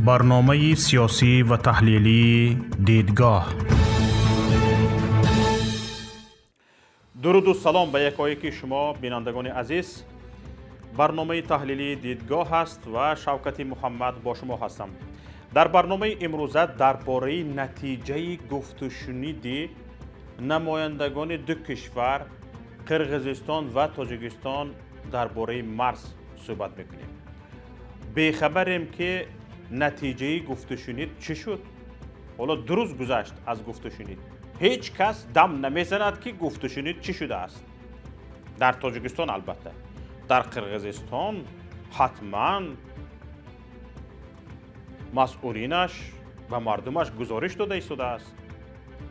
برنامه سیاسی و تحلیلی دیدگاه. درود و سلام به یکایک شما بینندگان عزیز. برنامه تحلیلی دیدگاه است و شوکت محمد با شما هستم. در برنامه امروزه درباره نتیجه گفت و شنید نمایندگان دو کشور قرقیزستان و تاجیکستان درباره مرز صحبت میکنیم. بیخبریم که نتیجه گفت و شنید چی شد؟ حالا 2 روز گذشت از گفت و شنید. هیچ کس دم نمیزند که گفت و شنید چی شده است. در تاجیکستان البته. در قرقیزستان حتما مسئولینش و مردمش گزارش داده ایستاده است.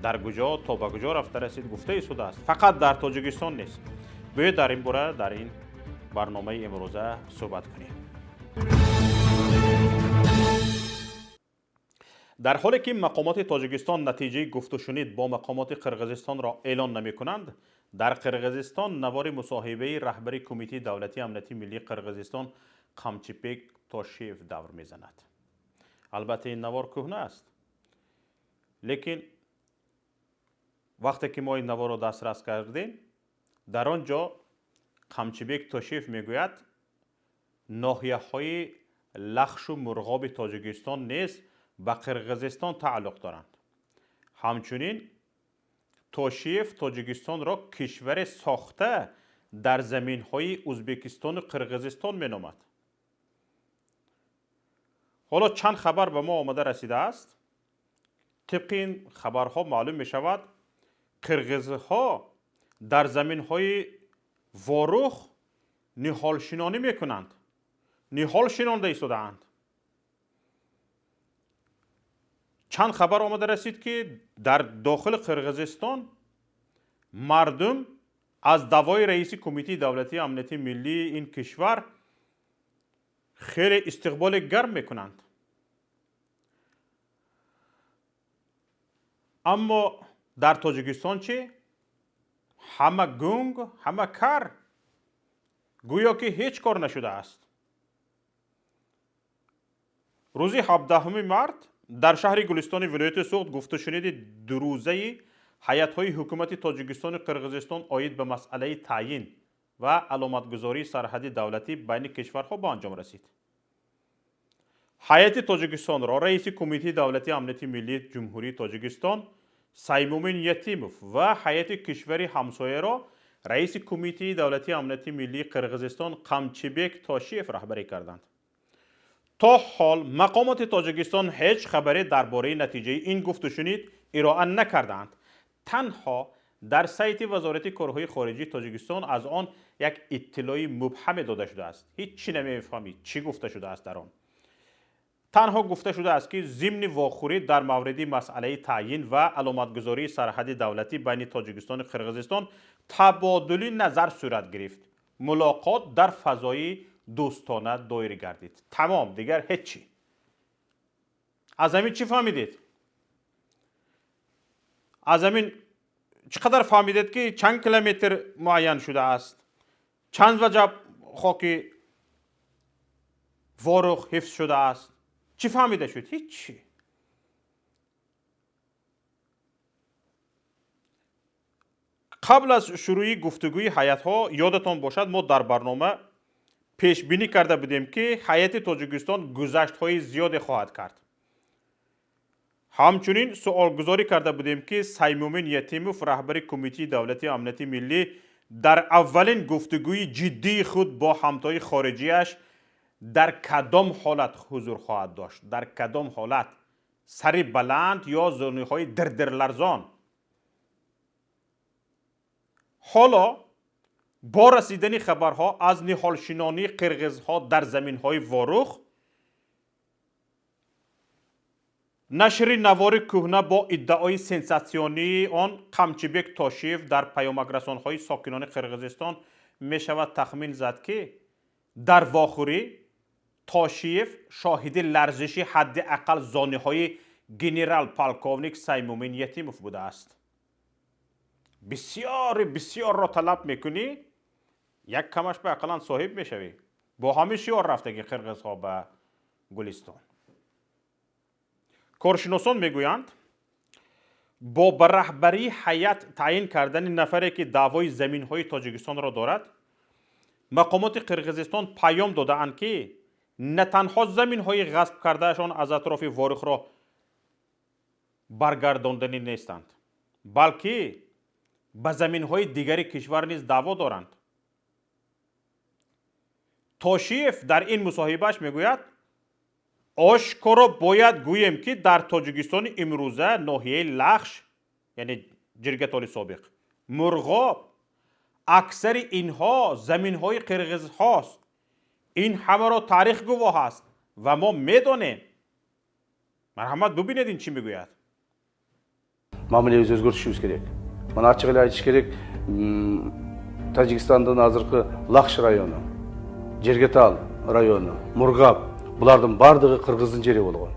در کجا تا به کجا رفته رسید گفته ایستاده است. فقط در تاجیکستان نیست. باید در این باره در این برنامه امروزه صحبت کنیم. در حالی که مقامات تاجیکستان نتیجه گفت و شنید با مقامات قرقیزستان را اعلان نمی کنند، در قرقیزستان نوار مصاحبه رهبر کمیته دولتی امنیتی ملی قرقیزستان قامچیپک توشیف دور میزند. البته این نوار کهنه است، لیکن وقتی که ما این نوار را دسترس کردیم، در آنجا قامچیپک توشیف میگوید ناحیه های لخش و مرغاب تاجیکستان نیز به قرقیزستان تعلق دارند. همچنین توشیف تاجیکستان را کشور ساخته در زمین های ازبکستان و قرقیزستان می نامد. حالا چند خبر به ما آمده رسیده است. طبق این خبرها معلوم می شود قرقیزها در زمین های واروخ نهال شنانی می کنند. نهال شنانده ایستاده‌اند. چند خبر آمده رسید که در داخل قرقیزستان مردم از دوای رئیس کمیته دولتی امنیتی ملی این کشور خیلی استقبال گرم میکنند. اما در تاجیکستان چه؟ همه گنگ، همه کر، گویا که هیچ کار نشده است. روز 17 مارس در شهر گلستان ولایت سوخت گفت و شنید 2 روزه هیئت‌های حکومت تاجیکستان و قرقیزستان عاید به مسئله تعیین و علامتگذاری سرحدی دولتی بین کشورها به انجام رسید. هیئت تاجیکستان را رئیس کمیته دولتی امنیتی ملی جمهوری تاجیکستان سیمومین یتیموف و هیئت کشور همسایه را رئیس کمیته دولتی امنیتی ملی قرقیزستان قامچیپک توشیف رهبری کردند. تا حال مقامات تاجیکستان هیچ خبری درباره نتیجه این گفت و شنید ارائه نکردند. تنها در سایت وزارت کارهای خارجه تاجیکستان از آن یک اطلاع مبهم داده شده است. هیچ چی نمی‌فهمید چی گفته شده است در آن. تنها گفته شده است که ضمن واخوری در مورد مسئله تعیین و علامتگذاری سرحدی دولتی بین تاجیکستان و قرقیزستان تبادل نظر صورت گرفت. ملاقات در فضای دوستانه دایر گردید. تمام، دیگر هیچی. از همین چی فهمیدید؟ از همین چقدر فهمیدید که چند کیلومتر معین شده است؟ چند وجب خاک واروخ حفظ شده است؟ چی فهمیده شد؟ هیچی. قبل از شروع گفتگوی هیئت‌ها یادتان باشد ما در برنامه پیش بینی کرده بودیم که هیئت تاجیکستان گذشت‌های زیادی خواهد کرد. همچنین سوال گذاری کرده بودیم که سیمومین یتیموف رهبر کمیته دولتی امنیتی ملی در اولین گفتگوی جدی خود با همتای خارجیش در کدام حالت حضور خواهد داشت؟ در کدام حالت؟ سری بلند یا زانوهای در لرزان؟ حالا با رسیدن خبرها از نهال شنانی قرقیزها در زمینهای واروخ، نشر نوار کهنه با ادعای سنساسیونی آن قامچیپک توشیف در پیامک‌رسان‌های ساکنان قرقیزستان می شود تخمین زد که در واخوری توشیف شاهد لرزش حداقل زانوهای گنرال پالکوونیک سیمومین یتیموف بوده است. بسیار را طلب میکنی یک کمش به اقلا صاحب میشوی. با همین شیار رفته که قرقیزها به گلستان. کارشناسان میگویند با به رهبری هیئت تعیین کردن نفری که دعوای زمین های تاجیکستان را دارد، مقامات قرقیزستان پیام داده‌اند که نه تنها زمین های غصب کردهشان از اطراف وارخ را برگرداندنی نیستند، بلکه به زمین های دیگری کشور نیز دعوا دارند. توشیف در این مصاحبهش میگوید آشکارا باید گوییم که در تاجیکستان امروزه ناحیه لخش، یعنی جرگتال سابق، مرغاب، اکثر اینها زمین های قرقیز هاست. این همه را تاریخ گواه است و ما میدانیم. مرحمت ببینید این چی میگوید. Мамилебиз өзгөртүшүбүз керек. Мына ачык эле айтыш керек, Тажикстандын азыркы Лакш району, Жергетал району, Мургап, булардын бардыгы кыргыздын жери болгон.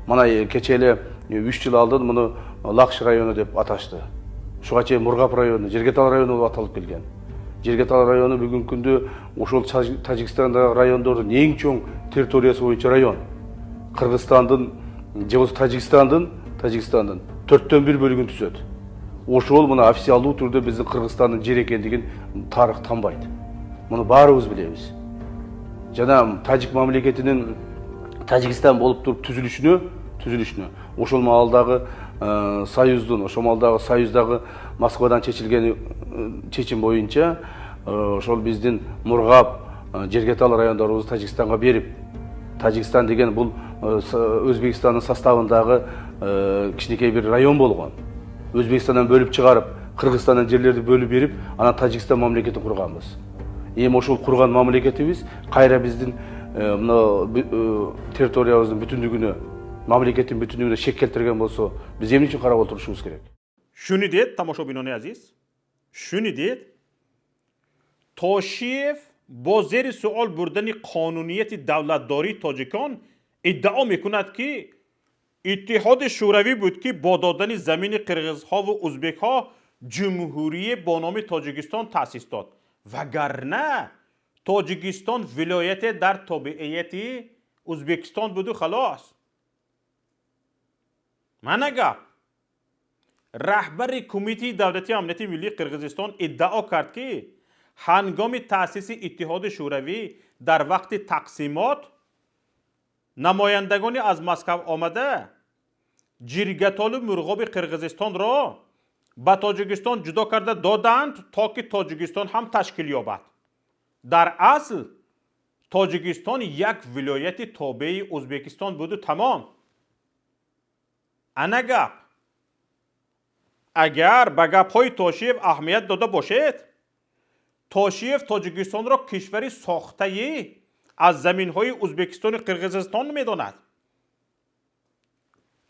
Мына кече эле 3 жыл алдын муну Лакш району деп аташты. Ушуга чейин Мургап району, Жергетал району болуп аталып келген. Жергетал району бүгүнкү күндө ошол Тажикстандагы райондордун эң чоң территориясы боюнча район. Кыргызстандын же болбосо Тажикстандын 4/1 бөлүгүн түзөт. Ошол муну официалдуу түрдө биздин Кыргызстандын жери экендигин тарых танбайт. Муну баарыбыз билебиз. Жана тажик мамлекетинин Тажикстан болуп туруп түзүлүшүнө ошол маалдагы союздун, ошол маалдагы союздагы Москвадан чечилген чечим боюнча ошол биздин Мургап, Жергетал райондорубузду Тажикстанга берип, Тажикстан деген бул Өзбекстандын составындагы кичинекей бир район болгон. Өзбекстандан бөлүп чыгарып, Кыргызстандан жерлерди бөлүп берип, анан Тажикстан мамлекетин курганбыз. Эми ошол курган мамлекетибиз кайра биздин мына территориябыздын бүтүндүгүнө, мамлекеттин бүтүндүгүнө шек келтирген болсо, биз эмне үчүн карап отурушубуз керек? Шунидед тамошобинони азиз, шунидед Тошиев با زیر سوال بردن قانونیت دولتداری تاجیکان ادعا میکند که اتحاد شوروی بود که با دادن زمین قرقیزها و ازبکها جمهوری با نام تاجیکستان تأسیس داد، وگرنه تاجیکستان ولایت در تابعیت ازبکستان بود و خلاص. من گپ رهبر کمیته دولتی امنیتی ملی قرقیزستان ادعا کرد که هنگام تأسیس اتحاد شوروی در وقت تقسیمات نمایندگانی از مسکو آمده جرگتال و مرغاب قرقیزستان را به تاجیکستان جدا کرده دادند تا که تاجیکستان هم تشکیل یابد. در اصل تاجیکستان یک ولایت تابع ازبکستان بود و تمام. انا گپ اگر به گپ‌های توشیف اهمیت داده باشد، توشیف تاجیکستان را کشوری ساخته از زمین‌های ازبکستان و قرقیزستان می‌داند.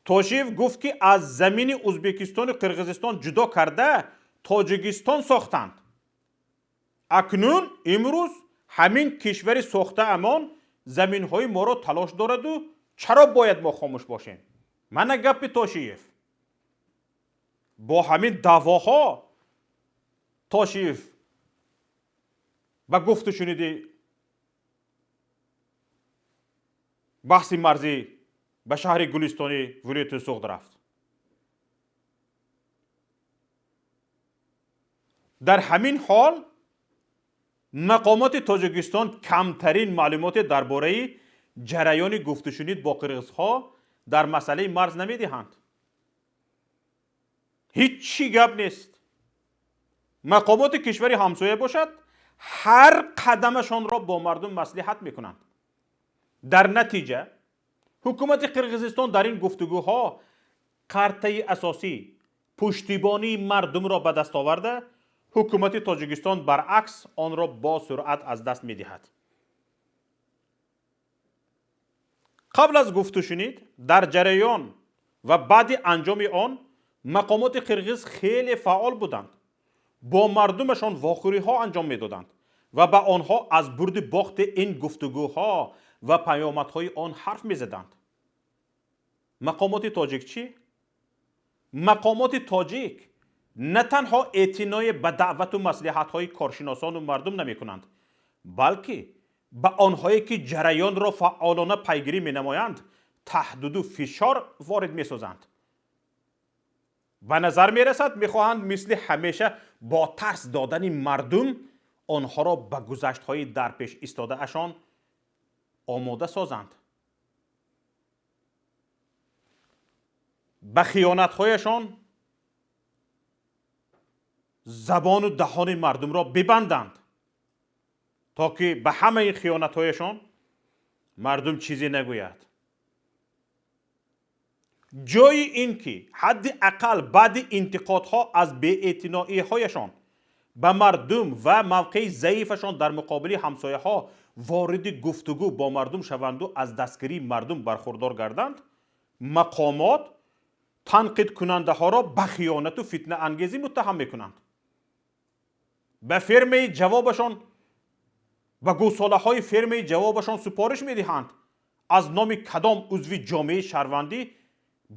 توشیف گفت که از زمین ازبکستان و قرقیزستان جدا کرده تاجیکستان ساختند. اکنون امروز همین کشوری ساخته امان زمین‌های ما را تلاش دارد و چرا باید ما خاموش باشیم؟ من گپ توشیف با همین دعواها توشیف و گفت و شنیدی بحث مرزی به شهر گلستانی ولایت سوغد رفت. در همین حال مقامات تاجیکستان کمترین معلومات درباره جریان گفت و شنید با قرقیزها در مسئله مرز نمیدهند. هیچی گپ نیست. مقامات کشوری همسایه باشد هر قدمشان را با مردم مصلحت میکنند. در نتیجه حکومت قرقیزستان در این گفتگوها قرطه اساسی پشتیبانی مردم را به دست آورده، حکومت تاجیکستان برعکس آن را با سرعت از دست میدهد. قبل از گفت و شنید در جریان و بعد انجام آن مقامات قرقیز خیلی فعال بودند. با مردمشان واخوری ها انجام میدادند و به آنها از برد باخت این گفتگوها و پیامدهای آن حرف میزدند. مقامات تاجیک چی؟ مقامات تاجیک نه تنها اعتنای به دعوت و مصلحت های کارشناسان و مردم نمی کنند، بلکه به آنهایی که جریان را فعالانه پیگیری می نمایند таҳдиду фишор ворид месозанд. ба назар мерасад мехоҳанд мисли ҳамеша бо тарс додани мардум онҳоро ба гузаштҳои дарпеш истодаашон омода созанд. ба хиёнатҳояшон забону даҳони мардумро бибанданд, то ки ба ҳамаи хиёнатҳояшон мардум чизе нагӯяд. ҷои ин ки ҳадди ақал баъди интиқодҳо аз беэътиноиҳояшон ба мардум ва мавқеи заифашон дар муқобили ҳамсояҳо вориди гуфтугӯ бо мардум шаванду аз дастгирии мардум бархурдор гарданд, мақомот танқидкунандаҳоро ба хиёнату фитнаангезӣ муттаҳам мекунанд. ба фермаи ҷавобашон ба гӯсолаҳои фермаи ҷавобашон супориш медиҳанд аз номи кадом узви ҷомеаи шаҳрвандӣ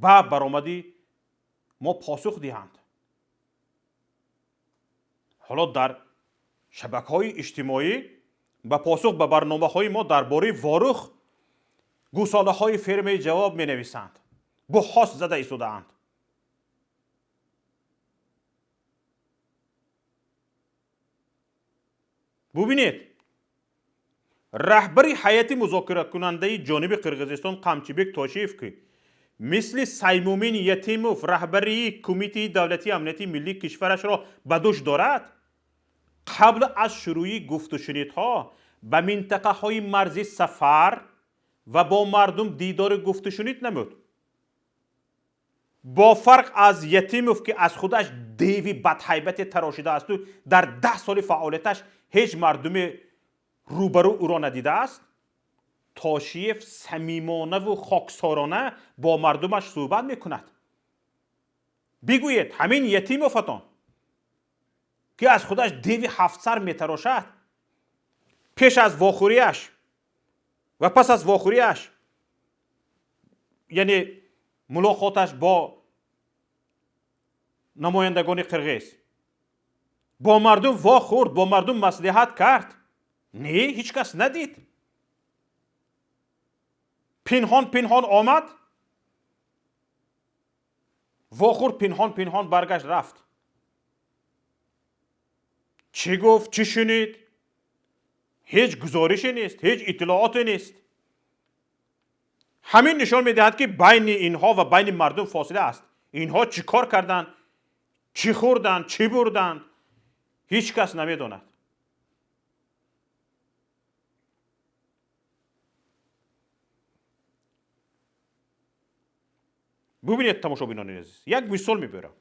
ба баромади мо посух диҳанд. ҳоло дар шабакаҳои иҷтимоӣ ба посух ба барномаҳои мо дар бораи ворух гӯсолаҳои фермаи ҷавоб менависанд, буҳос зада истодаанд. бубинед, раҳбари ҳайати музокираткунандаи ҷониби қирғизистон Қамчибек Тошиев ки мисли Саймумин Ятимов раҳбарии Кумитаи давлатии амнияти миллии кишварашро ба дӯш дорад, қабл аз шурӯи гуфтушунидҳо ба минтақаҳои марзӣ сафар ва бо мардум дидори гуфтушунид намуд. бо фарқ аз Ятимов ки аз худаш деви бадҳайбате тарошидаасту дар 10 соли фаъолияташ ҳеҷ мардуме рӯбарӯ ӯро надидааст, Тошиев самимонаву хоксорона бо мардумаш суҳбат мекунад. бигӯед ҳамин Ятимоватон ки аз худаш деви 7 сар метарошад, пеш аз вохӯриаш ва пас аз вохӯриаш, яъне мулоқоташ бо намояндагони қирғиз, бо мардум вохӯрд, бо мардум маслиҳат кард? Не, ҳеҷ кас надид. пинҳон пинҳон омад, вохӯрд, пинҳон пинҳон баргашт рафт. чӣ гуфт, чӣ шунид? ҳеҷ гузорише нест, ҳеҷ иттилооте нест. ҳамин нишон медиҳад ки байни инҳо ва байни мардум фосила аст. инҳо чӣ кор карданд, чӣ хӯрданд, чӣ бурданд, ҳеҷ кас намедонад. бубинед тамошобинони азиз, як мисол мебарам.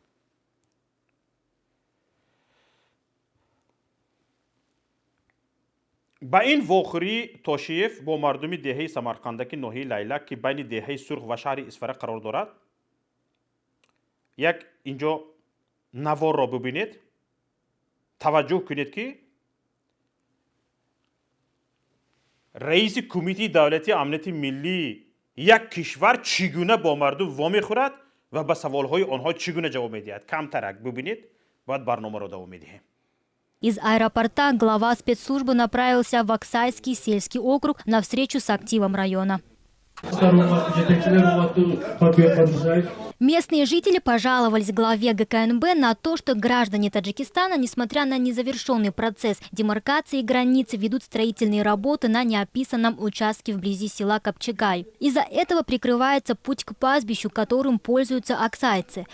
ба ин вохӯрии Тошиев бо мардуми деҳаи Самарқандаки ноҳияи Лайлак ки байни деҳаи Сурх ва шаҳри Исфара қарор дорад, як инҷо наворро бубинед, таваҷҷӯҳ кунед ки раиси Кумитаи давлатии амнияти миллии як кишвар чӣ гуна бо мардум вомехӯрад ва ба саволҳои онҳо чӣ гуна ҷавоб медиҳад. Камтарак бубинед, баъд барномаро давом медиҳем. Из аэропорта глава спецслужбы направился в Аксайский сельский округ на встречу с активом района. Местные жители пожаловались главе ГКНБ на то, что граждане Таджикистана, несмотря на незавершенный процесс демаркации границы, ведут строительные работы на неописанном участке вблизи села Капчагай. Из-за этого прикрывается путь к пастбищу, которым пользуются аксайцы.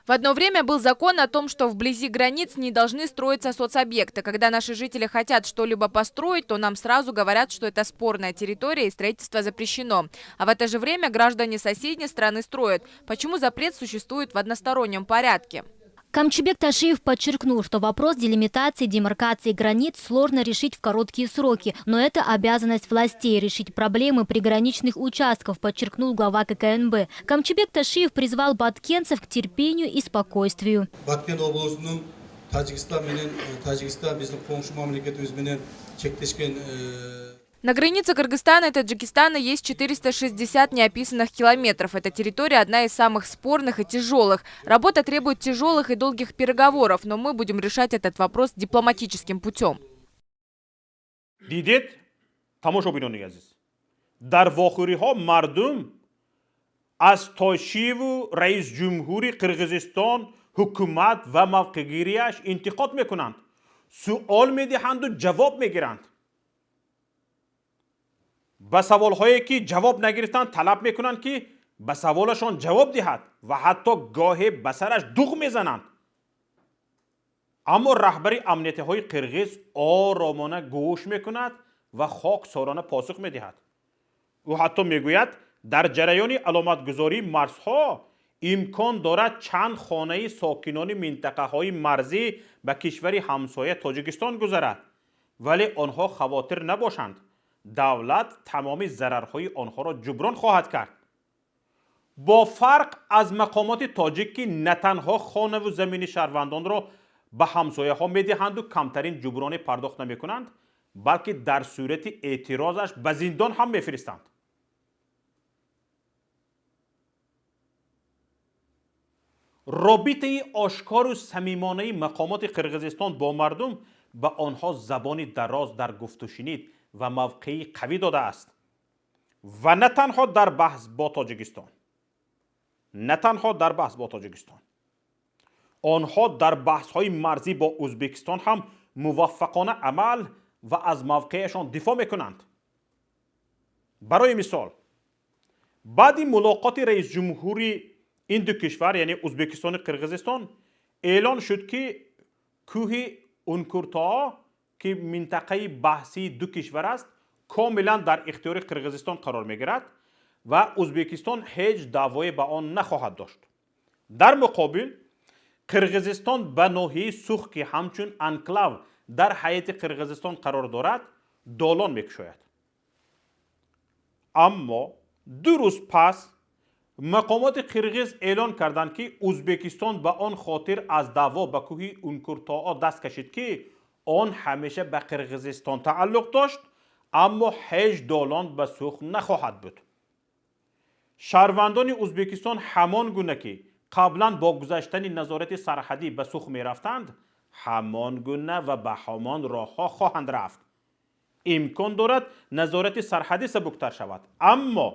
В одно время был закон о том, что вблизи границ не должны строиться соцобъекты. Когда наши жители хотят что-либо построить, то нам сразу говорят, что это спорная территория и строительство запрещено. А в это же время граждане соседней страны строят. Почему запрет существует в одностороннем порядке? Камчибек Тошиев подчеркнул, что вопрос делимитации, демаркации границ сложно решить в короткие сроки, но это обязанность властей решить проблемы приграничных участков, подчеркнул глава ККНБ. Камчибек Тошиев призвал баткенцев к терпению и спокойствию. На границе Кыргызстана и Таджикистана есть 460 неописанных километров. Эта территория одна из самых спорных и тяжелых. Работа требует тяжелых и долгих переговоров, но мы будем решать этот вопрос дипломатическим путем. дидед тамошобинони азиз, дар вохӯриҳо мардум аз Тошиву раис ҷумҳури Қирғизистон ҳукумат ва мавқеъгирияш интиқод мекунанд, суол медиҳанду ҷавоб мегиранд. ба саволҳое ки ҷавоб нагирифтанд талаб мекунанд ки ба саволашон ҷавоб диҳад ва ҳатто гоҳе ба сараш дуғ мезананд. аммо раҳбари амнияtiҳои қирғиз оромона гӯш мекунад ва хоксорона посух медиҳад. ӯ ҳатто мегӯяд дар ҷараёни аломатгузории марзҳо имкон дорад чанд хонаи сокинони минтақаҳои марзӣ ба кишвари ҳамсоя Тоҷикистон гузарад, вале онҳо хавотир набошанд. давлат тамоми зарарҳои онҳоро ҷуброн хоҳад кард. бо фарқ аз мақомоти тоҷик ки на танҳо хонаву замини шаҳрвандонро ба ҳамсояҳо медиҳанду камтарин ҷуброне пардохт намекунанд, балки дар сурати эътирозаш ба зиндон ҳам мефиристанд. робитаи ошкору самимонаи мақомоти Қирғизистон бо мардум ба онҳо забони дароз дар гуфтушинид ва мавқеи қавӣ додааст. ва на танҳо дар баҳс бо Тоҷикистон. онҳо дар баҳсҳои марзӣ бо Ӯзбекистон ҳам муваффақона амал ва аз мавқеашон дифоъ мекунанд. барои мисол, баъди мулоқоти раисҷумҳури ин ду кишвар, яъне Ӯзбекистону Қирғизистон, эълон шуд ки кӯҳи Ункуртоо, ки минтақаи баҳсии ду кишвар аст, комилан дар ихтиёри Қирғизистон қарор мегирад ва Ӯзбекистон ҳеҷ даъвое ба он нахоҳад дошт. дар муқобил, Қирғизистон ба ноҳияи Сух, ки ҳамчун анклав дар ҳайати Қирғизистон қарор дорад, долон мекушояд. аммо ду рӯз пас мақомоти қирғиз эълон карданд ки Ӯзбекистон ба он хотир аз даъво ба кӯҳи Ункуртоо даст кашид ки он ҳамеша ба Қирғизистон тааллуқ дошт, аммо ҳеҷ долон ба Сух нахоҳад буд. шаҳрвандони Ӯзбекистон ҳамон гуна ки қаблан бо гузаштани назорати сарҳадӣ ба Сух мерафтанд, ҳамон гуна ва ба ҳамон роҳҳо хоҳанд рафт. имкон дорад назорати сарҳадӣ сабуктар шавад, аммо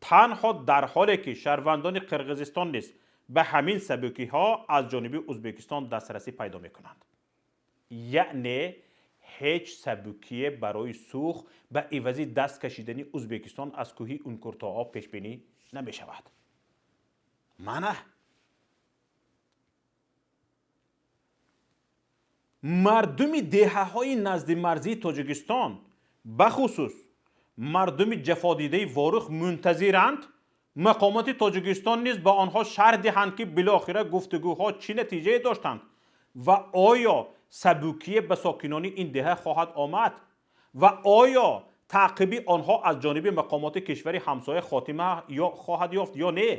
танҳо дар ҳоле ки шаҳрвандони Қирғизистон низ ба ҳамин сабукиҳо аз ҷониби Ӯзбекистон дастрасӣ пайдо мекунанд. яъне ҳеҷ сабукие барои Сух ба ивази даст кашидани Ӯзбекистон аз кӯҳи Ункуртоо пешбинӣ намешавад. мана мардуми деҳаҳои назди марзии Тоҷикистон, бахусус мардуми ҷафодидаи Ворух мунтазиранд мақомоти Тоҷикистон низ ба онҳо шарҳ диҳанд ки билохира гуфтугӯҳо чӣ натиҷае доштанд ва оё сабукие ба сокинони ин деҳа хоҳад омад ва оё таъқиби онҳо аз ҷониби мақомоти кишвари ҳамсоя хотима хоҳад ёфт ё не.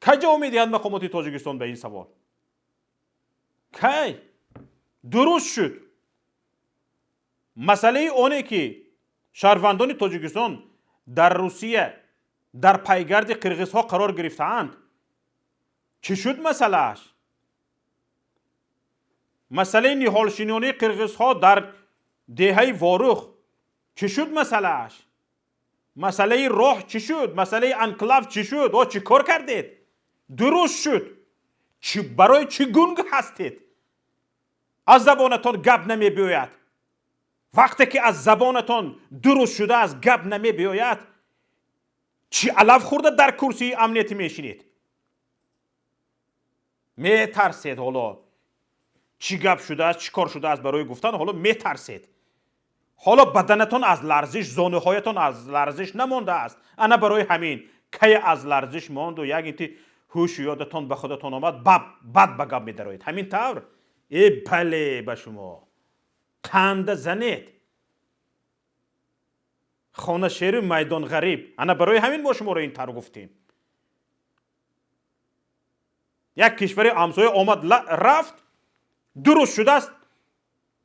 кай ҷавоб медиҳад мақомоти Тоҷикистон ба ин савол? кай? дуруст шуд. масъалаи оне ки шаҳрвандони Тоҷикистон дар Русия дар пайгарди қирғизҳо қарор гирифтаанд, чӣ шуд масъалааш? масъалаи ниҳолшинонии қирғизҳо дар деҳаи Ворух чӣ шуд масъалааш? масъалаи роҳ чӣ шуд? масъалаи анклав чӣ шуд? о чӣ кор кардед? дуруст шуд. барои чӣ гунг ҳастед? аз забонатон гап намебиёяд. вақте ки аз забонатон дуруст шудааст гап намебиёяд, чӣ алав хӯрда дар курсии амниятӣ мешинед? метарсед. ҳоло чӣ гап шудааст, чӣ кор шудааст барои гуфтан, ҳоло метарсед. ҳоло баданатон аз ларзиш, зонуҳоятон аз ларзиш намондааст. ана барои ҳамин кая аз ларзиш монду як инти ҳушу ёдатон ба худатон омад, бад ба гап медароед. ҳамин тавр? бале ба шумо қанда занед. хона шеру майдон ғариб. ана барои ҳамин мо шуморо ин тавр гуфтем. як кишвари ҳамсоя омад рафт, дуруст шудааст,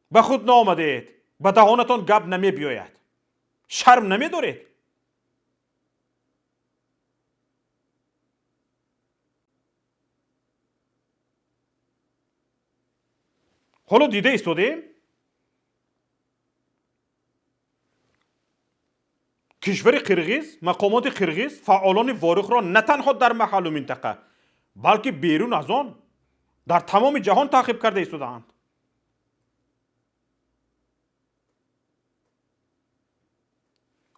ба худ наомадед, ба даҳонатон гап намебиёяд. шарм намедоред? حالا دیده ایستادیم کشور قرغیز، مقامات قرغیز فعالان واروخ را نه تنها در محل و منطقه بلکه بیرون از آن در تمام جهان تعقیب کرده ایستادند.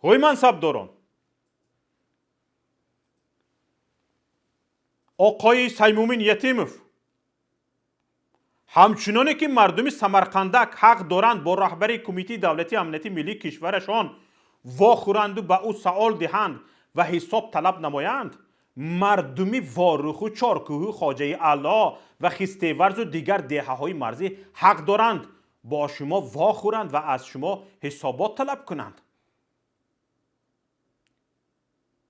های منصبداران، آقای سیمومین یتیموف همچنانی که مردم سمرقندک حق دارند با رهبری کمیته دولتی امنیتی ملی کشورشان واخورند و به او سوال دهند و حساب طلب نمایند، مردم واروخ و چارکوه خواجه الله و خستیورز و دیگر دهه های مرزی حق دارند با شما واخورند و از شما حسابات طلب کنند.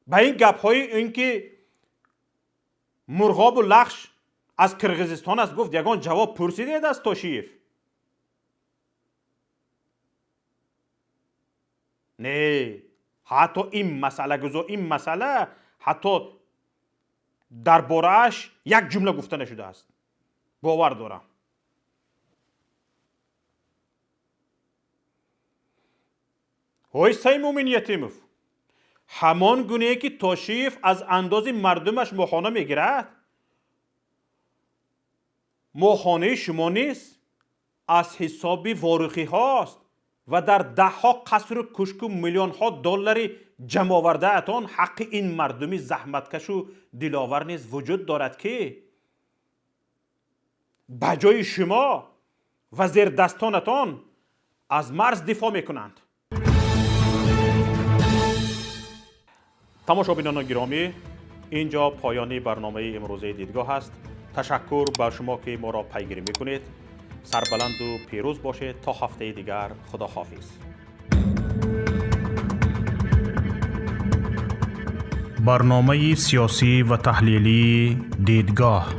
به این گپ های اینکه مرغاب و لخش از کرغیزستان است گفت یگان جواب پرسیدید از توشیف؟ نه، حتی این مسئله حتی در بارش یک جمله گفته نشده است. باور دارم. های سیمومین یتیموف، همان گونه که توشیف از انداز مردمش ماهانه میگیرد، ماهانه شما نیست، از حساب واروخی هاست و در ده ها قصر و کشک و میلیون ها دلار جمع آورده اتان حق این مردمی زحمتکش و دلاور نیز وجود دارد که بجای شما و زیر دستانتان از مرز دفاع میکنند. تماشابینان گرامی، اینجا پایانی برنامه امروزه دیدگاه است. تشکر بر شما که ما را پیگیری میکنید. سربلند و پیروز باشید. تا هفته دیگر، خداحافظ. برنامه سیاسی و تحلیلی دیدگاه.